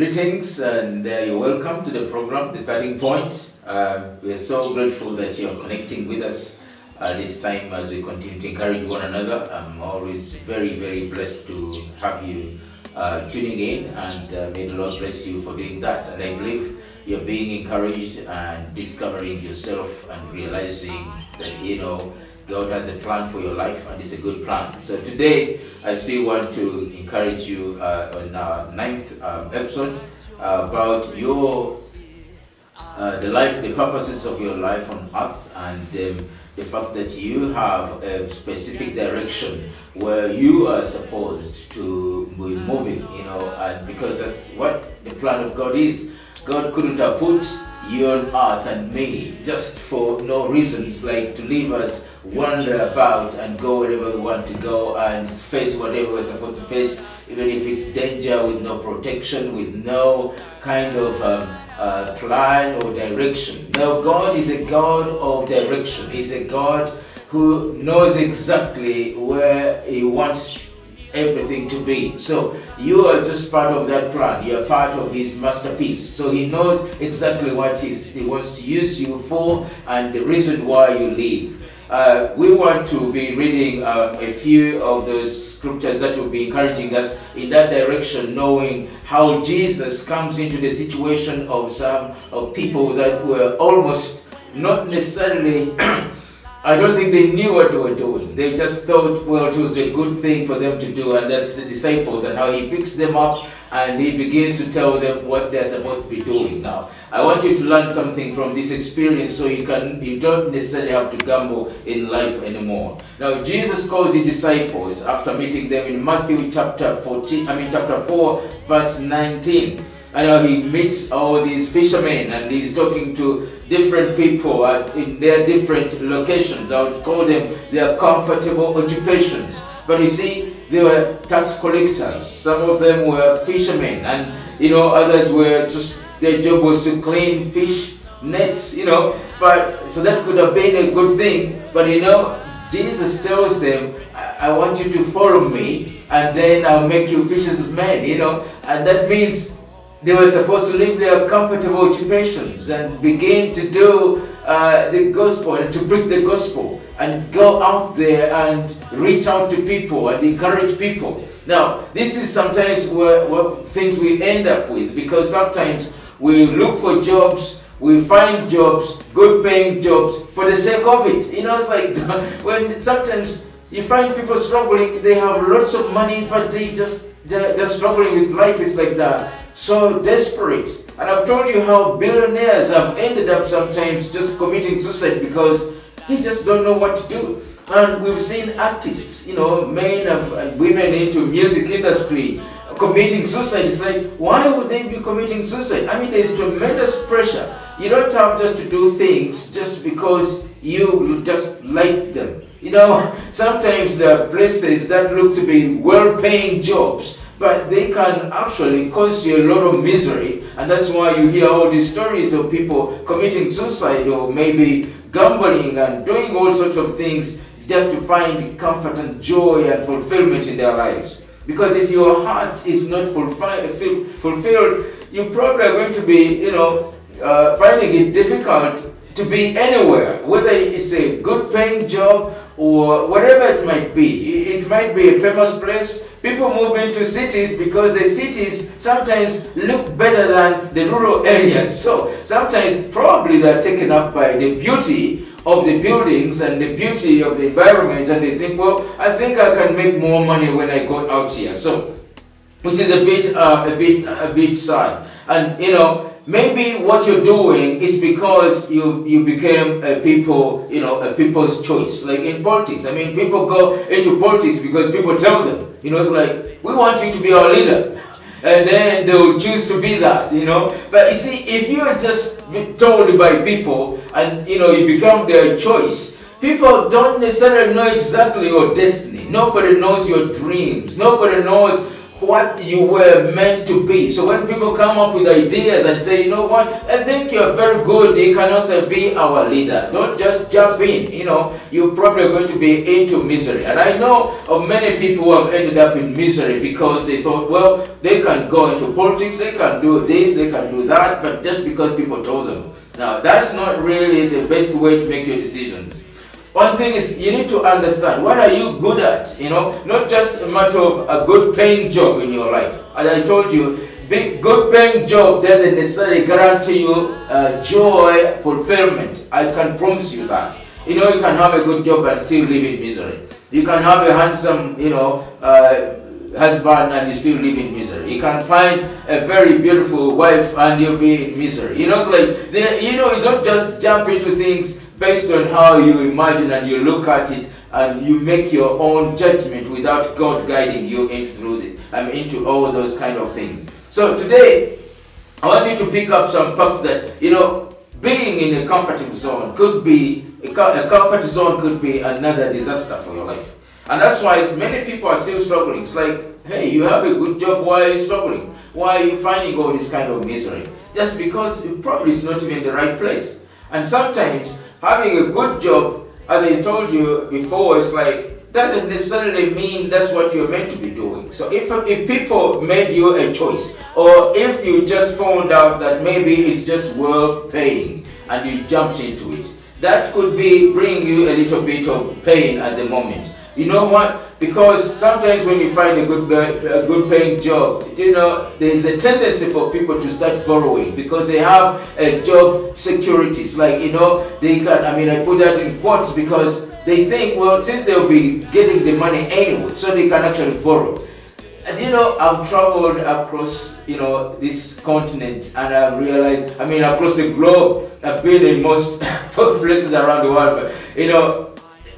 Greetings and you're welcome to the program, The Starting Point. We're so grateful that you're connecting with us this time as we continue to encourage one another. I'm always very, very blessed to have you tuning in, and may the Lord bless you for doing that. And I believe you're being encouraged and discovering yourself and realizing that, God has a plan for your life, and it's a good plan. So today, I still want to encourage you on our ninth episode about the life, the purposes of your life on earth, and the fact that you have a specific direction where you are supposed to be moving, and because that's what the plan of God is. God couldn't have put you on earth and me just for no reasons, like to leave us wander about and go wherever we want to go and face whatever we're supposed to face, even if it's danger, with no protection, with no kind of plan or direction. No, God is a God of direction. He's a God who knows exactly where He wants everything to be. So you are just part of that plan. You are part of His masterpiece. So He knows exactly what He wants to use you for and the reason why you live. We want to be reading a few of those scriptures that will be encouraging us in that direction, knowing how Jesus comes into the situation of some of people that were almost not necessarily I don't think they knew what they were doing. They just thought, well, it was a good thing for them to do, and that's the disciples, and how He picks them up and He begins to tell them what they're supposed to be doing. Now, I want you to learn something from this experience so you don't necessarily have to gamble in life anymore. Now, Jesus calls the disciples after meeting them in Matthew chapter 4, verse 19. I know He meets all these fishermen and He's talking to different people in their different locations. I would call them their comfortable occupations. But you see, they were tax collectors. Some of them were fishermen, and others were just, their job was to clean fish nets, But so that could have been a good thing. But Jesus tells them, I want you to follow me, and then I'll make you fishers of men, and that means they were supposed to leave their comfortable occupations and begin to do the gospel and to preach the gospel and go out there and reach out to people and encourage people. Now, this is sometimes what things we end up with, because sometimes we look for jobs, we find jobs, good paying jobs, for the sake of it. It's like when sometimes you find people struggling, they have lots of money, but they're struggling with life. It's like that. So desperate. And I've told you how billionaires have ended up sometimes just committing suicide because they just don't know what to do. And we've seen artists, men and women into music industry committing suicide. It's like, why would they be committing suicide? I mean, there's tremendous pressure. You don't have just to do things just because you just like them. Sometimes there are places that look to be well-paying jobs, but they can actually cause you a lot of misery, and that's why you hear all these stories of people committing suicide or maybe gambling and doing all sorts of things just to find comfort and joy and fulfillment in their lives. Because if your heart is not fulfilled, you probably are going to be, finding it difficult to be anywhere, whether it's a good paying job or whatever it might be. It might be a famous place. People move into cities because the cities sometimes look better than the rural areas. So sometimes probably they're taken up by the beauty of the buildings and the beauty of the environment, and they think, well, I think I can make more money when I go out here. So, which is a bit sad. And maybe what you're doing is because you became a people's choice. Like in politics, I mean, people go into politics because people tell them, it's like, we want you to be our leader. And then they'll choose to be that, But you see, if you are just told by people and, you become their choice, people don't necessarily know exactly your destiny. Nobody knows your dreams. Nobody knows what you were meant to be. So when people come up with ideas and say, you know what, I think you're very good, you can also be our leader. Don't just jump in, you're probably going to be into misery. And I know of many people who have ended up in misery because they thought, well, they can go into politics, they can do this, they can do that, but just because people told them. Now, that's not really the best way to make your decisions. One thing is, you need to understand, what are you good at? Not just a matter of a good paying job in your life. As I told you, big good paying job doesn't necessarily guarantee you joy, fulfillment. I can promise you that. You can have a good job and still live in misery. You can have a handsome, husband and you still live in misery. You can find a very beautiful wife and you'll be in misery. It's like, you don't just jump into things based on how you imagine and you look at it and you make your own judgment without God guiding you into all those kind of things. So today, I want you to pick up some facts that, being in a comfortable zone could be, a comfort zone could be another disaster for your life. And that's why many people are still struggling. It's like, hey, you have a good job, why are you struggling? Why are you finding all this kind of misery? Just because it probably is not even in the right place. And sometimes having a good job, as I told you before, it's like, doesn't necessarily mean that's what you're meant to be doing. So if people made you a choice, or if you just found out that maybe it's just well paying and you jumped into it, that could be bringing you a little bit of pain at the moment. You know what? Because sometimes when you find a good paying job, there's a tendency for people to start borrowing because they have a job security. It's like, they can, I put that in quotes because they think, well, since they'll be getting the money anyway, so they can actually borrow. And I've traveled across, this continent and I've realized, across the globe, I've been in most places around the world, but,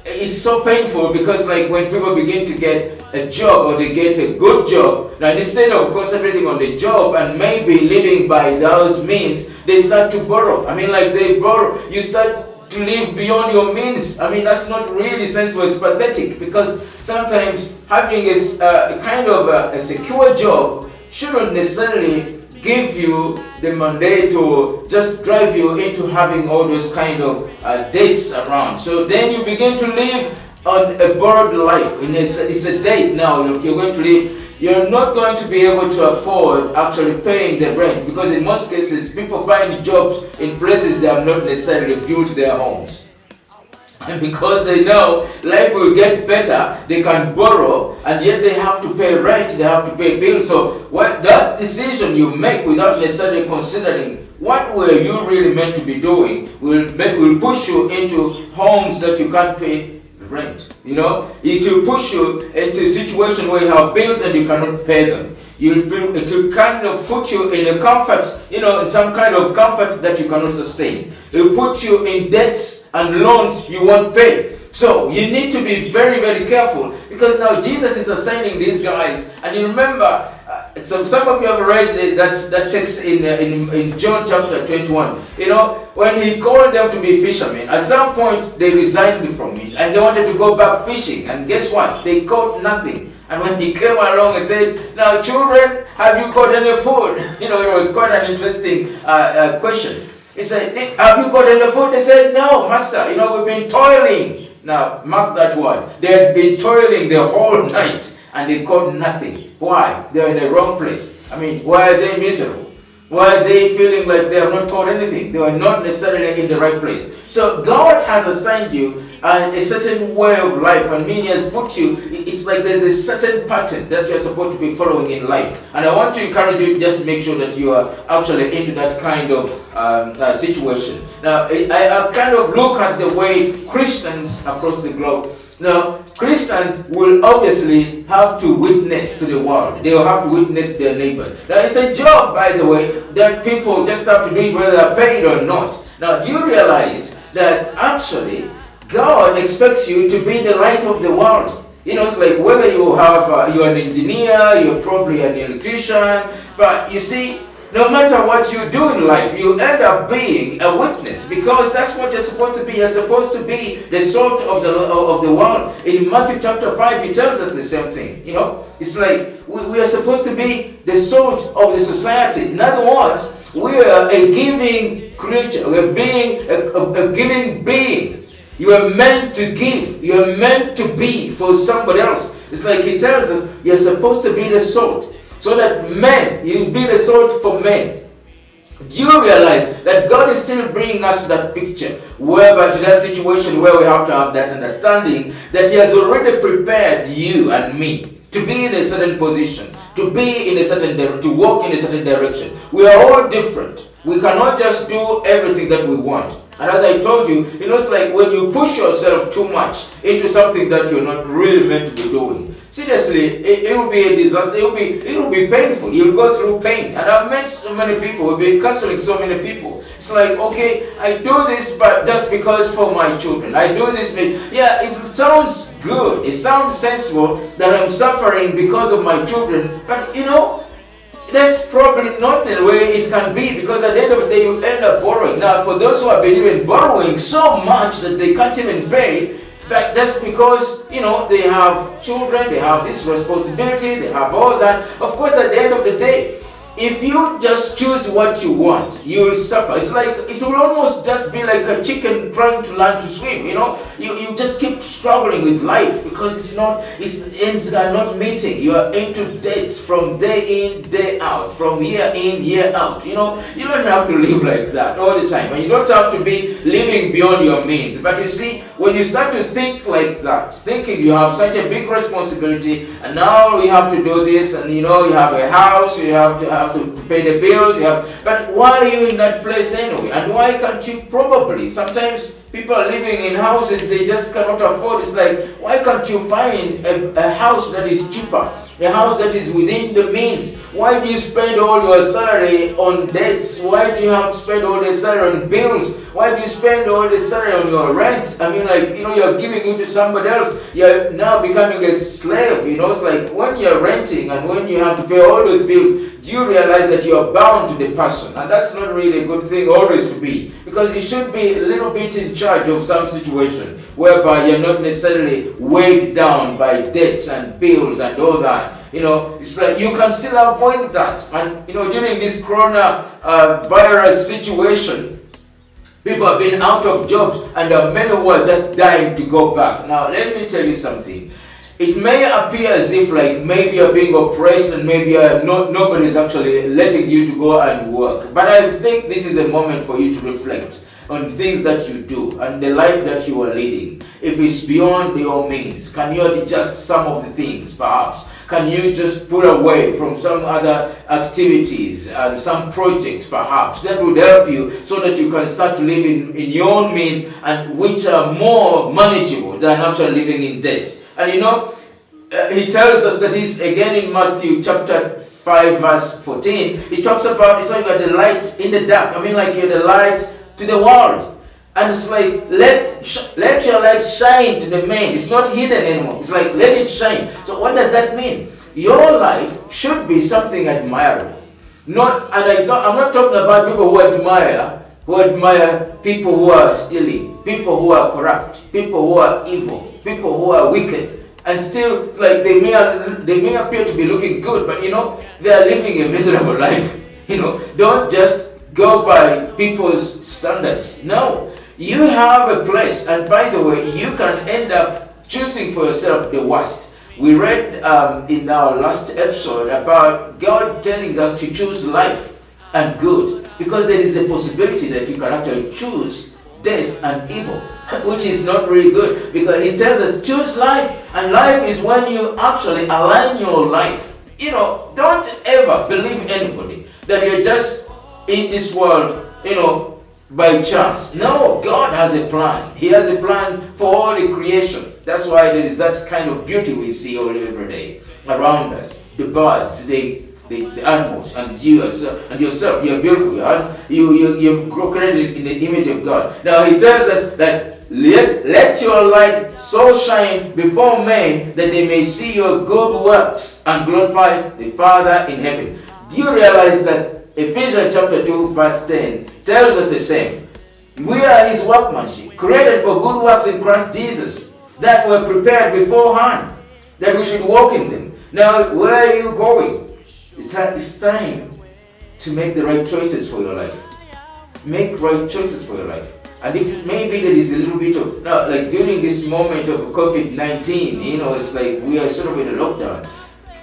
it's so painful because like when people begin to get a job or they get a good job, now instead of concentrating on the job and maybe living by those means, they start to borrow. They borrow. You start to live beyond your means. That's not really sensible. It's pathetic because sometimes having a kind of a secure job shouldn't necessarily give you the mandate to just drive you into having all those kind of dates around. So then you begin to live on a borrowed life. It's a date now. You're going to live. You're not going to be able to afford actually paying the rent because in most cases people find jobs in places they have not necessarily built their homes. And because they know life will get better, they can borrow, and yet they have to pay rent, they have to pay bills. So that decision you make without necessarily considering what were you really meant to be doing will push you into homes that you can't pay rent. It will push you into a situation where you have bills and you cannot pay them. It will kind of put you in a comfort, in some kind of comfort that you cannot sustain. It will put you in debts and loans you won't pay. So you need to be very, very careful because now Jesus is assigning these guys. And you remember, so some of you have read that text in John chapter 21. When he called them to be fishermen, at some point they resigned from it and they wanted to go back fishing. And guess what? They caught nothing. And when he came along and said, now children, have you caught any food? It was quite an interesting question. He said, have you got any food? They said, no, master, we've been toiling. Now, mark that word. They had been toiling the whole night and they caught nothing. Why? They're in the wrong place. Why are they miserable? Why are they feeling like they have not caught anything? They are not necessarily in the right place. So God has assigned you a certain way of life, and He has put you, it's like there's a certain pattern that you're supposed to be following in life. And I want to encourage you just to make sure that you are actually into that kind of situation. Now, I kind of look at the way Christians across the globe. Now, Christians will obviously have to witness to the world. They will have to witness their neighbors. Now, it's a job, by the way, that people just have to do it whether they're paid or not. Now, do you realize that actually God expects you to be the light of the world? It's like whether you're an engineer, you're probably an electrician, but you see, no matter what you do in life, you end up being a witness, because that's what you're supposed to be. You're supposed to be the salt of the world. In Matthew chapter 5, he tells us the same thing. It's like we are supposed to be the salt of the society. In other words, we are a giving creature. We're being a giving being. You are meant to give. You are meant to be for somebody else. It's like he tells us you're supposed to be the salt. So that men, you be the salt for men. Do you realize that God is still bringing us to that picture, whereby to that situation where we have to have that understanding that He has already prepared you and me to be in a certain position, to be in a certain to walk in a certain direction. We are all different. We cannot just do everything that we want. And as I told you, it's like when you push yourself too much into something that you're not really meant to be doing. Seriously, it will be a disaster. It will be painful. You'll go through pain. And I've met so many people. We've been counseling so many people. It's like, okay, I do this, but just because for my children. I do this. Yeah, it sounds good. It sounds sensible that I'm suffering because of my children. But that's probably not the way it can be, because at the end of the day, you end up borrowing. Now, for those who have been even borrowing so much that they can't even pay, but just because, they have children, they have this responsibility, they have all that. Of course, at the end of the day, if you just choose what you want, you will suffer. It's like, it will almost just be like a chicken trying to learn to swim, You just keep struggling with life because its ends are not meeting. You are into debts from day in, day out, from year in, year out. You don't have to live like that all the time. And you don't have to be living beyond your means. But you see, when you start to think like that, thinking you have such a big responsibility, and now you have to do this, and you have a house, you have to pay the bills, but why are you in that place anyway? And why can't you probably, sometimes people are living in houses they just cannot afford. It's like, why can't you find a house that is cheaper, a house that is within the means? Why do you spend all your salary on debts? Why do you have to spend all the salary on bills? Why do you spend all the salary on your rent? I mean, you're giving it to somebody else. You're now becoming a slave. It's like when you're renting and when you have to pay all those bills, do you realize that you are bound to the person? And that's not really a good thing always to be, because you should be a little bit in charge of some situation whereby you're not necessarily weighed down by debts and bills and all that. It's like you can still avoid that. And during this corona virus situation, people have been out of jobs, and there are many who are just dying to go back. Now, let me tell you something. It may appear as if like maybe you're being oppressed and maybe nobody's actually letting you to go and work. But I think this is a moment for you to reflect on things that you do and the life that you are leading. If it's beyond your means, can you adjust some of the things perhaps? Can you just pull away from some other activities and some projects perhaps that would help you so that you can start to live in your own means, and which are more manageable than actually living in debt? And he tells us that he's again in Matthew chapter 5 verse 14. He talks about the light in the dark. I mean, like you're the light to the world. And it's like, let your light shine to the men. It's not hidden anymore. It's like, let it shine. So what does that mean? Your life should be something admirable. I'm not talking about people who admire people who are stealing, people who are corrupt, people who are evil, people who are wicked, and still like they may appear to be looking good, but they are living a miserable life. Don't just go by people's standards. No, you have a place, and by the way, you can end up choosing for yourself the worst. We read in our last episode about God telling us to choose life and good, because there is a possibility that you can actually choose death and evil, which is not really good, because he tells us choose life, and life is when you actually align your life. Don't ever believe anybody that you're just in this world, by chance. No, God has a plan. He has a plan for all the creation. That's why there is that kind of beauty we see every day around us. The birds, the animals, and yourself. You're beautiful. You're created in the image of God. Now he tells us that let your light so shine before men that they may see your good works and glorify the Father in heaven. Do you realize that Ephesians chapter 2 verse 10 tells us the same. We are his workmanship, created for good works in Christ Jesus, that were prepared beforehand, that we should walk in them. Now, where are you going? It's time to make the right choices for your life. Make right choices for your life. And if maybe there is a little bit of, now, like during this moment of COVID-19, it's like we are sort of in a lockdown.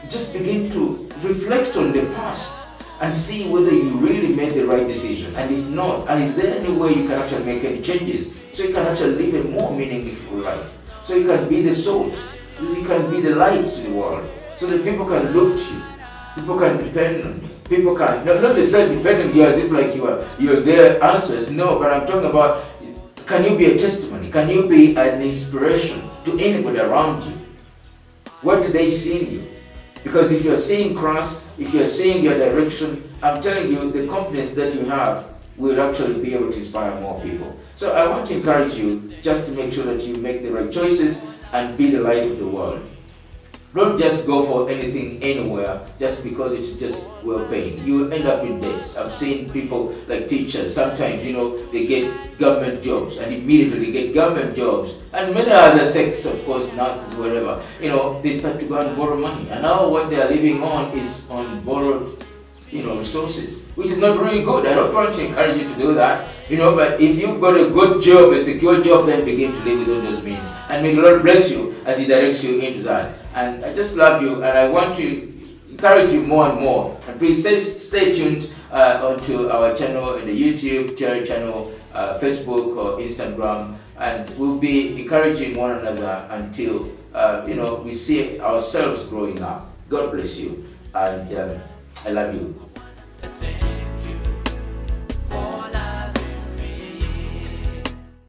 Just begin to reflect on the past and see whether you really made the right decision. And if not, and is there any way you can actually make any changes so you can actually live a more meaningful life? So you can be the salt, you can be the light to the world, so that people can look to you, people can depend on you. People can not necessarily depend on you as if like you're their answers. No, but I'm talking about, can you be a testimony? Can you be an inspiration to anybody around you? What do they see in you? Because if you're seeing Christ, if you're seeing your direction, I'm telling you, the confidence that you have will actually be able to inspire more people. So I want to encourage you just to make sure that you make the right choices and be the light of the world. Don't just go for anything anywhere just because it's just well paid. You will end up in debt. I've seen people like teachers, sometimes, they get government jobs and immediately they get government jobs. And many other sectors, of course, nurses, wherever, they start to go and borrow money. And now what they are living on is on borrowed, resources, which is not really good. I don't want to encourage you to do that, but if you've got a good job, a secure job, then begin to live within those means. And may the Lord bless you as He directs you into that. And I just love you, and I want to encourage you more and more. And please stay tuned onto our channel in the YouTube channel, Facebook or Instagram, and we'll be encouraging one another until we see ourselves growing up. God bless you, and I love you.